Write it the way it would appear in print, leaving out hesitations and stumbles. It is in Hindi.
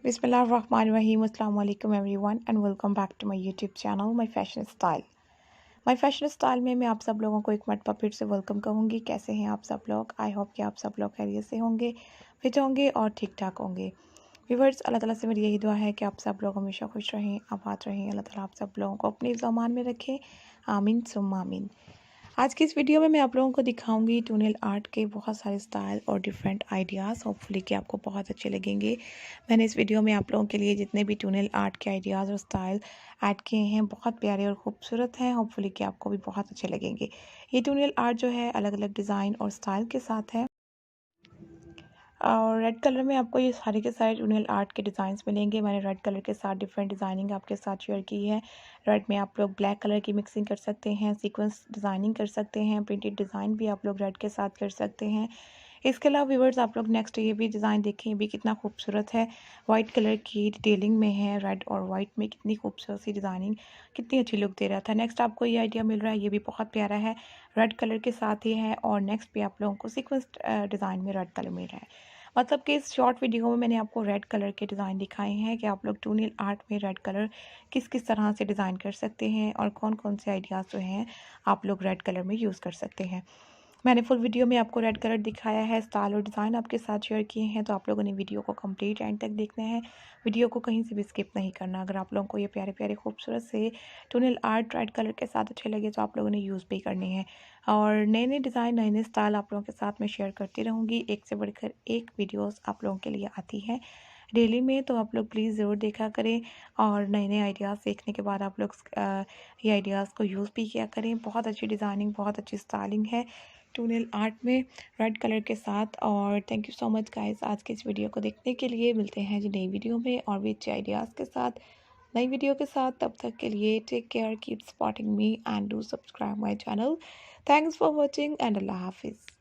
बिस्मिल्लाहिर्रहमानिर्रहीम अस्सलाम वालेकुम everyone and welcome back to my YouTube channel my fashion style में मैं आप सब लोगों को एक मरतबा फिर से वेलकम कहूँगी। कैसे हैं आप सब लोग? आई होप कि आप सब लोग खैरियत से होंगे, फिट होंगे और ठीक ठाक होंगे। व्यूअर्स, अल्लाह ताला से मेरी यही दुआ है कि आप सब लोग हमेशा खुश रहें, आबाद रहें। अल्लाह ताला आप सब लोगों को अपने ज़मान में रखें, आमीन सुम्मा आमीन। आज की इस वीडियो में मैं आप लोगों को दिखाऊंगी टूनेल आर्ट के बहुत सारे स्टाइल और डिफरेंट आइडियाज़। होपफुली कि आपको बहुत अच्छे लगेंगे। मैंने इस वीडियो में आप लोगों के लिए जितने भी टूनेल आर्ट के आइडियाज़ और स्टाइल ऐड किए हैं बहुत प्यारे और खूबसूरत हैं। होपफुली कि आपको भी बहुत अच्छे लगेंगे। ये टूनेल आर्ट जो है अलग अलग डिज़ाइन और स्टाइल के साथ है और रेड कलर में आपको ये सारे के सारे टूनेल आर्ट के डिज़ाइंस मिलेंगे। मैंने रेड कलर के साथ डिफरेंट डिज़ाइनिंग आपके साथ शेयर की है। रेड में आप लोग ब्लैक कलर की मिक्सिंग कर सकते हैं, सीक्वेंस डिज़ाइनिंग कर सकते हैं, प्रिंटेड डिज़ाइन भी आप लोग रेड के साथ कर सकते हैं। इसके अलावा व्यूअर्स आप लोग नेक्स्ट ये भी डिज़ाइन देखें, ये भी कितना खूबसूरत है। वाइट कलर की डिटेलिंग में है, रेड और वाइट में कितनी खूबसूरत सी डिज़ाइनिंग, कितनी अच्छी लुक दे रहा था। नेक्स्ट आपको ये आइडिया मिल रहा है, ये भी बहुत प्यारा है, रेड कलर के साथ ही है और नेक्स्ट भी आप लोगों को सीक्वेंस डिज़ाइन में रेड कलर मिल रहा है। मतलब कि इस शॉर्ट वीडियो में मैंने आपको रेड कलर के डिज़ाइन दिखाए हैं कि आप लोग टूनेल आर्ट में रेड कलर किस किस तरह से डिज़ाइन कर सकते हैं और कौन कौन से आइडियाज़ जो हैं आप लोग रेड कलर में यूज़ कर सकते हैं। मैंने फुल वीडियो में आपको रेड कलर दिखाया है, स्टाइल और डिज़ाइन आपके साथ शेयर किए हैं, तो आप लोगों ने वीडियो को कंप्लीट एंड तक देखना है। वीडियो को कहीं से भी स्किप नहीं करना। अगर आप लोगों को ये प्यारे प्यारे खूबसूरत से टूनेल आर्ट रेड कलर के साथ अच्छे लगे तो आप लोगों ने यूज़ भी करने हैं और नए नए डिज़ाइन नए नए स्टाइल आप लोगों के साथ मैं शेयर करती रहूँगी। एक से बढ़कर एक वीडियोज़ आप लोगों के लिए आती है डेली में, तो आप लोग प्लीज़ ज़रूर देखा करें और नए नए आइडियाज़ देखने के बाद आप लोग ये आइडियाज़ को यूज़ भी किया करें। बहुत अच्छी डिज़ाइनिंग, बहुत अच्छी स्टाइलिंग है टूनेल आर्ट में रेड कलर के साथ। और thank you so much guys आज के इस वीडियो को देखने के लिए। मिलते हैं जी नई वीडियो में और भी अच्छे आइडियाज़ के साथ, नई वीडियो के साथ। तब तक के लिए take care, keep supporting me and do subscribe my channel. Thanks for watching and अल्लाह हाफिज़।